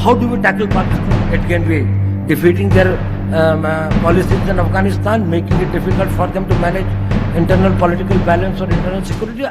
how do we tackle Pakistan? It can be defeating their policies in Afghanistan, making it difficult for them to manage internal political balance or internal security.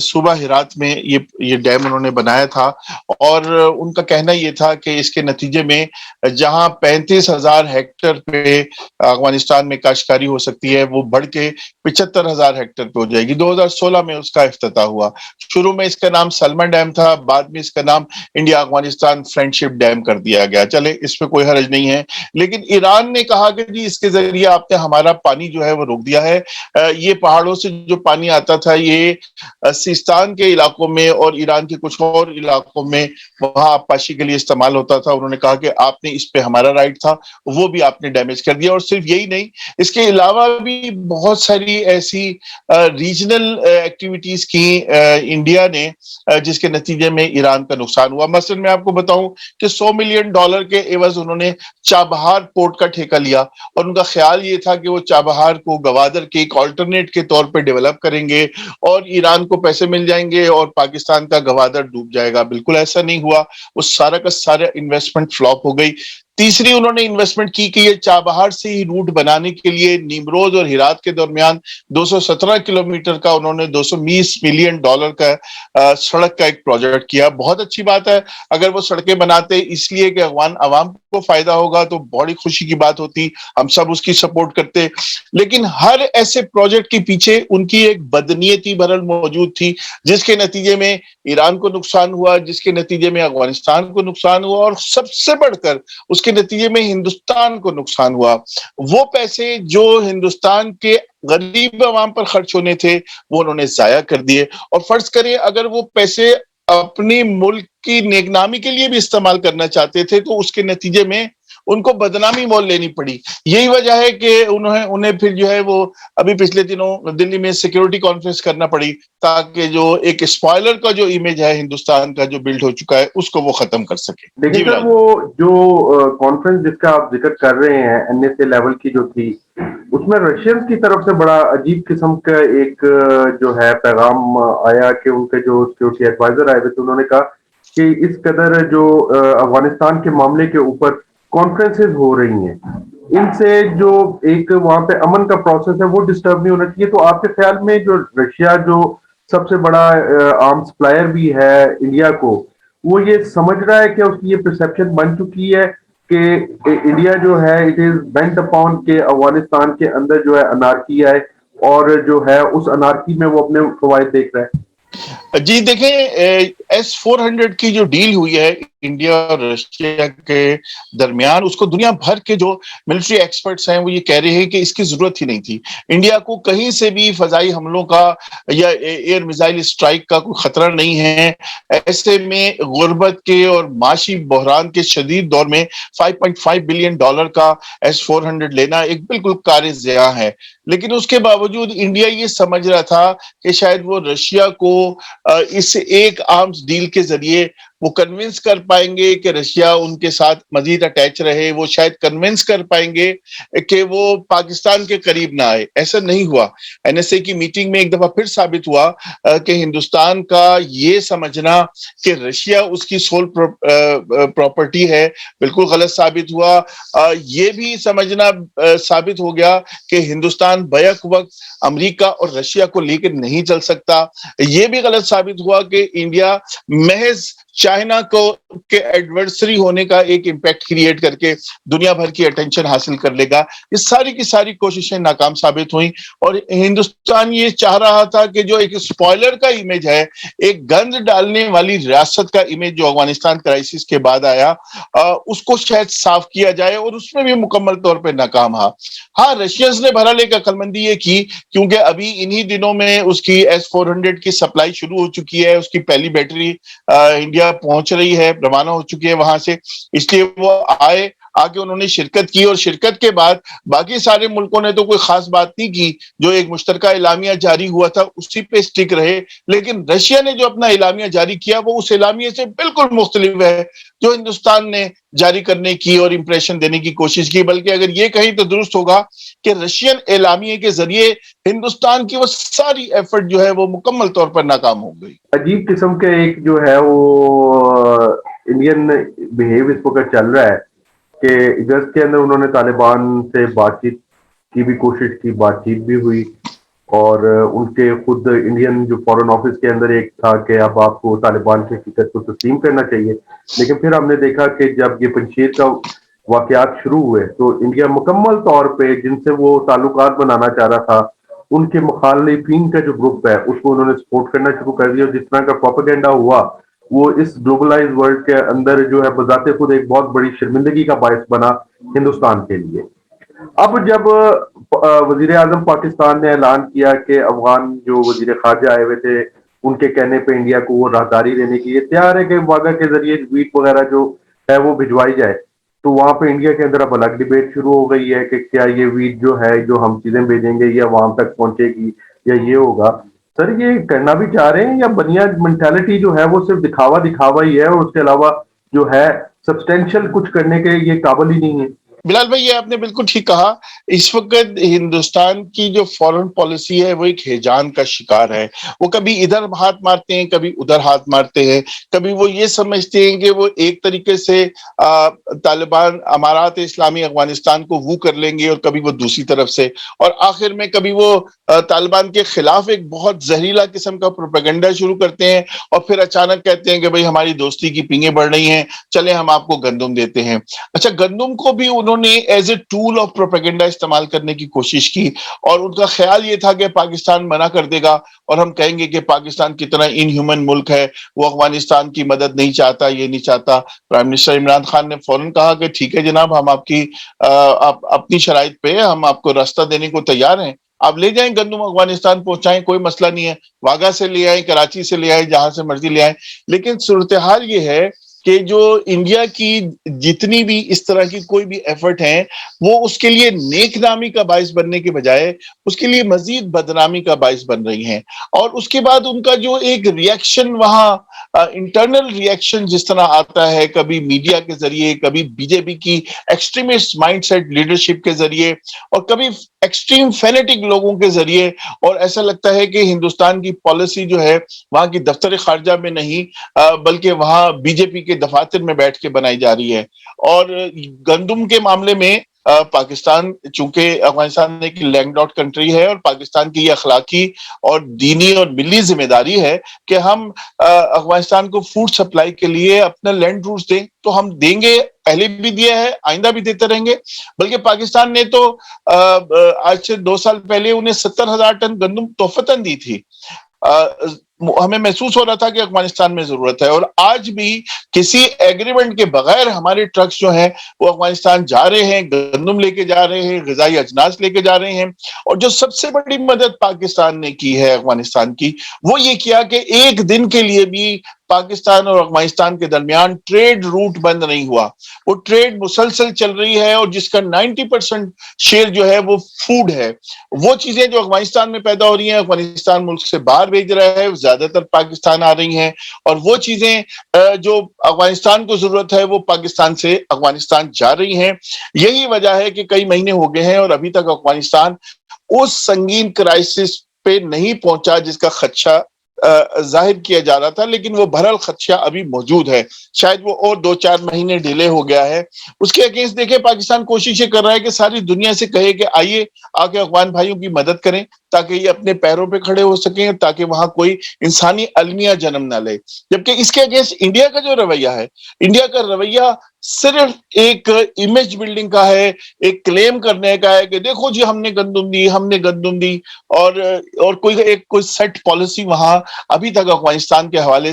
صوبہ ہرات میں یہ dam انہوں نے بنایا تھا، اور ان کا کہنا یہ تھا کہ اس کے نتیجے میں جہاں 35,000 ہیکٹر پہ افغانستان میں کاشتکاری ہو سکتی ہے، وہ بڑھ کے 75,000 ہیکٹر پہ ہو جائے گی۔ 2016 میں اس کا افتتاح ہوا۔ شروع میں اس کا نام سلما ڈیم تھا، بعد میں اس کا نام انڈیا افغانستان فرینڈشپ ڈیم کر دیا گیا۔ چلے اس پہ کوئی حرج نہیں ہے، لیکن ایران نے کہا کہ جی اس کے ذریعے آپ نے ہمارا پانی جو ہے وہ روک دیا ہے۔ یہ پہاڑوں سے جو پانی آتا تھا یہ سیستان کے علاقوں میں اور ایران کے کچھ اور علاقوں میں وہاں آبپاشی کے لیے استعمال ہوتا تھا۔ انہوں نے کہا کہ آپ نے اس پہ ہمارا رائٹ تھا، وہ بھی آپ نے ڈیمیج کر دیا۔ اور صرف یہی نہیں، اس کے علاوہ بھی بہت ساری ایسی ریجنل ایکٹیویٹیز کی انڈیا نے جس کے نتیجے میں ایران کا نقصان ہوا۔ مثلا میں آپ کو بتاؤں کہ $100 ملین کے عوض انہوں نے چابہار پورٹ کا ٹھیکہ لیا، اور ان کا خیال یہ تھا کہ وہ چابہار کو گوادر کے ایک آلٹرنیٹ کے طور پہ ڈیولپ کریں گے اور ایران کو پیسے مل جائیں گے اور پاکستان کا گوادر ڈوب جائے گا۔ بالکل ایسا نہیں ہوا، وہ سارا کا سارا انویسٹمنٹ فلاپ ہو گئی۔ تیسری انہوں نے انویسٹمنٹ کی کہ یہ چابہار سے ہی روٹ بنانے کے لیے نیمروز اور ہرات کے درمیان 217 کلومیٹر کا انہوں نے $220 ملین کا سڑک کا ایک پروجیکٹ کیا۔ بہت اچھی بات ہے، اگر وہ سڑکیں بناتے اس لیے کہ عوام کو فائدہ ہوگا تو بڑی خوشی کی بات ہوتی، ہم سب اس کی سپورٹ کرتے۔ لیکن ہر ایسے پروجیکٹ کے پیچھے ان کی ایک بدنیتی بھرل موجود تھی، جس کے نتیجے میں ایران کو نقصان ہوا، جس کے نتیجے میں افغانستان کو نقصان ہوا، اور سب سے بڑھ کر اس کے نتیجے میں ہندوستان کو نقصان ہوا۔ وہ پیسے جو ہندوستان کے غریب عوام پر خرچ ہونے تھے وہ انہوں نے ضائع کر دیے۔ اور فرض کریں اگر وہ پیسے اپنی ملک کی نیک نامی کے لیے بھی استعمال کرنا چاہتے تھے تو اس کے نتیجے میں ان کو بدنامی مول لینی پڑی۔ یہی وجہ ہے کہ انہیں پھر جو ہے وہ ابھی پچھلے دنوں دلی میں سیکیورٹی کانفرنس کرنا پڑی تاکہ جو ایک اسپوائلر کا جو امیج ہے ہندوستان کا جو بلڈ ہو چکا ہے اس کو وہ ختم کر سکے۔ لیکن سر وہ جو کانفرنس جس کا آپ ذکر کر رہے ہیں NSA لیول کی جو تھی، اس میں رشینز کی طرف سے بڑا عجیب قسم کا ایک جو ہے پیغام آیا کہ ان کے جو سیکیورٹی ایڈوائزر آئے تھے انہوں نے کہا کہ اس قدر جو افغانستان کے معاملے کے اوپر کانفرنسز ہو رہی ہیں، ان سے جو ایک وہاں پہ امن کا پروسیس ہے وہ ڈسٹرب نہیں ہونا چاہیے۔ تو آپ کے خیال میں جو رشیا جو سب سے بڑا آرم سپلائر بھی ہے انڈیا کو، وہ یہ سمجھ رہا ہے کہ اس کی یہ پرسیپشن بن چکی ہے کہ انڈیا جو ہے اٹ از بینٹ اپون کہ افغانستان کے اندر جو ہے انارکی آئے، اور جو ہے اس انارکی میں وہ اپنے فوائد دیکھ رہا ہے؟ جی دیکھیں، S-400 کی جو ڈیل ہوئی ہے انڈیا اور رشیا کے درمیان، اس کو دنیا بھر کے جو ملٹری ایکسپرٹس ہیں وہ یہ کہہ رہے ہیں کہ اس کی ضرورت ہی نہیں تھی۔ انڈیا کو کہیں سے بھی فضائی حملوں کا یا ایئر میزائل اسٹرائک کا کوئی خطرہ نہیں ہے۔ ایسے میں غربت کے اور معاشی بحران کے شدید دور میں $5.5 بلین کا S-400 لینا ایک بالکل کار ضیاع ہے۔ لیکن اس کے باوجود انڈیا یہ سمجھ رہا تھا کہ شاید وہ رشیا کو اس ایک آرمز ڈیل کے ذریعے وہ کنونس کر پائیں گے کہ رشیا ان کے ساتھ مزید اٹیچ رہے، وہ شاید کنونس کر پائیں گے کہ وہ پاکستان کے قریب نہ آئے۔ ایسا نہیں ہوا۔ NSA کی میٹنگ میں ایک دفعہ پھر ثابت ہوا کہ ہندوستان کا یہ سمجھنا کہ رشیا اس کی سول پراپرٹی ہے بالکل غلط ثابت ہوا۔ یہ بھی سمجھنا ثابت ہو گیا کہ ہندوستان بیک وقت امریکہ اور رشیا کو لے کے نہیں چل سکتا۔ یہ بھی غلط ثابت ہوا کہ انڈیا محض چائنا کے ایڈورسری ہونے کا ایک امپیکٹ کریٹ کر کے دنیا بھر کی اٹینشن حاصل کر لے گا۔ یہ ساری کی ساری کوششیں ناکام ثابت ہوئیں، اور ہندوستان یہ چاہ رہا تھا کہ جو ایک اسپوائلر کا امیج ہے، ایک گند ڈالنے والی ریاست کا امیج جو افغانستان کرائسس کے بعد آیا، اس کو شاید صاف کیا جائے، اور اس میں بھی مکمل طور پہ ناکام ہوا۔ ہاں رشینز نے بہرحال ایک عقل مندی یہ کی، کیونکہ ابھی انہی دنوں میں اس کی S-400 کی سپلائی شروع ہو چکی ہے، اس کی پہلی بیٹری انڈیا پہنچ رہی ہے، روانہ ہو چکی ہے وہاں سے، اس لیے وہ آگے انہوں نے شرکت کی، اور شرکت کے بعد باقی سارے ملکوں نے تو کوئی خاص بات نہیں کی۔ جو ایک مشترکہ اعلامیہ جاری ہوا تھا اسی پہ اسٹک رہے، لیکن رشیا نے جو اپنا اعلامیہ جاری کیا وہ اس اعلامیہ سے بالکل مختلف ہے جو ہندوستان نے جاری کرنے کی اور امپریشن دینے کی کوشش کی۔ بلکہ اگر یہ کہیں تو درست ہوگا کہ رشین اعلامیہ کے ذریعے ہندوستان کی وہ ساری ایفرٹ جو ہے وہ مکمل طور پر ناکام ہو گئی۔ عجیب قسم کے ایک جو ہے وہ انڈین بہیو اس وقت چل رہا ہے کہ اگست کے اندر انہوں نے طالبان سے بات چیت کی بھی کوشش کی، بات چیت بھی ہوئی، اور ان کے خود انڈین جو فورن آفس کے اندر ایک تھا کہ اب آپ کو طالبان کی حقیقت کو تسلیم کرنا چاہیے. لیکن پھر ہم نے دیکھا کہ جب یہ پنجشیر کا واقعات شروع ہوئے تو انڈیا مکمل طور پہ جن سے وہ تعلقات بنانا چاہ رہا تھا ان کے مخالفین کا جو گروپ ہے اس کو انہوں نے سپورٹ کرنا شروع کر دیا. اور جس طرح کا پروپیگنڈا ہوا وہ اس گلوبلائز ورلڈ کے اندر جو ہے بذات خود ایک بہت بڑی شرمندگی کا باعث بنا ہندوستان کے لیے. اب جب وزیر اعظم پاکستان نے اعلان کیا کہ افغان جو وزیر خارجہ آئے ہوئے تھے ان کے کہنے پہ انڈیا کو وہ راہداری دینے کے لیے تیار ہے کہ واگا کے ذریعے ویٹ وغیرہ جو ہے وہ بھجوائی جائے, تو وہاں پہ انڈیا کے اندر اب الگ ڈیبیٹ شروع ہو گئی ہے کہ کیا یہ ویٹ جو ہے جو ہم چیزیں بھیجیں گے یہ عوام تک پہنچے گی یا یہ ہوگا. سر یہ کرنا بھی چاہ رہے ہیں یا بنیاد مینٹالٹی جو ہے وہ صرف دکھاوا ہی ہے اور اس کے علاوہ جو ہے سبسٹینشل کچھ کرنے کے یہ قابل ہی نہیں ہے؟ بلال بھائی یہ آپ نے بالکل ٹھیک کہا. اس وقت ہندوستان کی جو فورن پالیسی ہے وہ ایک ہیجان کا شکار ہے. وہ کبھی ادھر ہاتھ مارتے ہیں کبھی ادھر ہاتھ مارتے ہیں. کبھی وہ یہ سمجھتے ہیں کہ وہ ایک طریقے سے طالبان امارات اسلامی افغانستان کو وہ کر لیں گے اور کبھی وہ دوسری طرف سے, اور آخر میں کبھی وہ طالبان کے خلاف ایک بہت زہریلا قسم کا پروپیگنڈا شروع کرتے ہیں اور پھر اچانک کہتے ہیں کہ بھئی ہماری دوستی کی پینگیں بڑھ رہی ہیں, چلیں ہم آپ کو گندم دیتے ہیں. اچھا, گندم کو بھی انہوں نے as a tool of propaganda استعمال کرنے کی کوشش کی اور ان کا خیال یہ تھا کہ پاکستان منع کر دے گا اور ہم کہیں گے کہ پاکستان کتنا ان ہیومن ملک ہے, وہ افغانستان کی مدد نہیں چاہتا, یہ نہیں چاہتا. پرائم منسٹر عمران خان نے فوراً کہا کہ ٹھیک ہے جناب, ہم آپ کی اپنی شرائط پہ ہم آپ کو راستہ دینے کو تیار ہیں, آپ لے جائیں گندم افغانستان پہنچائیں, کوئی مسئلہ نہیں ہے. واگا سے لے آئیں, کراچی سے لے آئیں, جہاں سے مرضی لے آئیں. لیکن صورتحال یہ ہے کہ جو انڈیا کی جتنی بھی اس طرح کی کوئی بھی ایفرٹ ہیں وہ اس کے لیے نیک نامی کا باعث بننے کے بجائے اس کے لیے مزید بدنامی کا باعث بن رہی ہیں. اور اس کے بعد ان کا جو ایک ریئیکشن وہاں انٹرنل ریئیکشن جس طرح آتا ہے, کبھی میڈیا کے ذریعے, کبھی بی جے پی کی ایکسٹریمسٹ مائنڈ سیٹ لیڈرشپ کے ذریعے, اور کبھی ایکسٹریم فینیٹک لوگوں کے ذریعے, اور ایسا لگتا ہے کہ ہندوستان کی پالیسی جو ہے وہاں کی دفتر خارجہ میں نہیں بلکہ وہاں بی جے پی کے دفاتر میں بیٹھ کے بنائی جا رہی ہے. اور گندم کے معاملے میں پاکستان چونکہ افغانستان ایک لینڈ لاکڈ کنٹری ہے اور پاکستان کی یہ اخلاقی اور دینی اور ملی ذمہ داری ہے کہ ہم افغانستان کو فوڈ سپلائی کے لیے اپنا لینڈ روٹس دیں, تو ہم دیں گے, پہلے بھی دیا ہے, آئندہ بھی دیتے رہیں گے. بلکہ پاکستان نے تو آج سے 2 سال پہلے انہیں 70,000 ٹن گندم تحفتاً دی تھی. ہمیں محسوس ہو رہا تھا کہ افغانستان میں ضرورت ہے, اور آج بھی کسی ایگریمنٹ کے بغیر ہمارے ٹرکس جو ہیں وہ افغانستان جا رہے ہیں, گندم لے کے جا رہے ہیں, غذائی اجناس لے کے جا رہے ہیں. اور جو سب سے بڑی مدد پاکستان نے کی ہے افغانستان کی, وہ یہ کیا کہ ایک دن کے لیے بھی پاکستان اور افغانستان کے درمیان ٹریڈ روٹ بند نہیں ہوا. وہ ٹریڈ مسلسل چل رہی ہے, اور جس کا 90% شیئر جو ہے وہ فوڈ ہے. وہ چیزیں جو افغانستان میں پیدا ہو رہی ہیں افغانستان ملک سے باہر بھیج رہا ہے, زیادہ تر پاکستان آ رہی ہیں, اور وہ چیزیں جو افغانستان کو ضرورت ہے وہ پاکستان سے افغانستان جا رہی ہیں. یہی وجہ ہے کہ کئی مہینے ہو گئے ہیں اور ابھی تک افغانستان اس سنگین کرائسس پہ نہیں پہنچا جس کا خدشہ ظاہر کیا جا رہا تھا. لیکن وہ بہرحال خدشہ ابھی موجود ہے, شاید وہ اور 2-4 مہینے ڈیلے ہو گیا ہے. اس کے اگینسٹ دیکھیں پاکستان کوشش یہ کر رہا ہے کہ ساری دنیا سے کہے کہ آئیے آ کے افغان بھائیوں کی مدد کریں تاکہ یہ اپنے پیروں پہ کھڑے ہو سکیں, تاکہ وہاں کوئی انسانی المیہ جنم نہ لے. جبکہ اس کے اگینسٹ انڈیا کا جو رویہ ہے, انڈیا کا رویہ صرف ایک امیج بلڈنگ کا ہے, ایک کلیم کرنے کا ہے کہ دیکھو جی ہم نے گندم دی, ہم نے گندم دی, اور کوئی سیٹ پالیسی وہاں ابھی تک افغانستان کے حوالے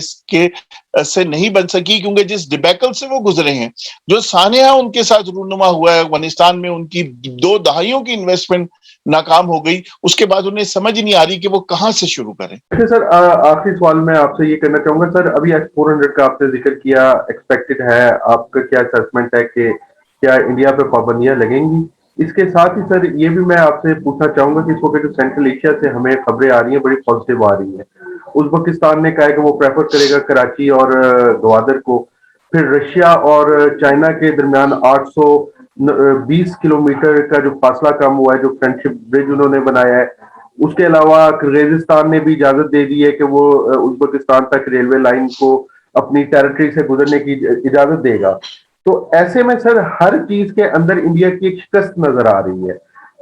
سے نہیں بن سکی, کیونکہ جس ڈیبیکل سے وہ گزرے ہیں, جو سانحہ ان کے ساتھ رونما ہوا ہے افغانستان میں, ان کی 2 دہائیوں کی انویسٹمنٹ ناکام ہو گئی, اس کے بعد انہیں سمجھ نہیں آ رہی کہ وہ کہاں سے شروع کریں. سر آخری سوال میں آپ سے یہ کرنا چاہوں گا سر, ابھی S-400 کا آپ نے ذکر کیا, ایکسپیکٹڈ ہے, آپ کا کیا اسسمنٹ ہے کہ کیا انڈیا پہ پابندیاں لگیں گی؟ اس کے ساتھ ہی سر یہ بھی میں آپ سے پوچھنا چاہوں گا کہ اس وقت جو سینٹرل ایشیا سے ہمیں خبریں آ رہی ہیں بڑی پازیٹیو آ رہی ہیں. ازبکستان نے کہا ہے کہ وہ پریفر کرے گا کراچی اور گوادر کو. پھر رشیا اور چائنا کے درمیان 820 کلومیٹر کا جو فاصلہ کم ہوا ہے, جو فرینڈشپ برج انہوں نے بنایا ہے. اس کے علاوہ قرغیزستان نے بھی اجازت دے دی ہے کہ وہ ازبکستان تک ریلوے لائن کو اپنی ٹیریٹری سے گزرنے کی اجازت دے گا. تو ایسے میں سر ہر چیز کے اندر انڈیا کی ایک شکست نظر آ رہی ہے.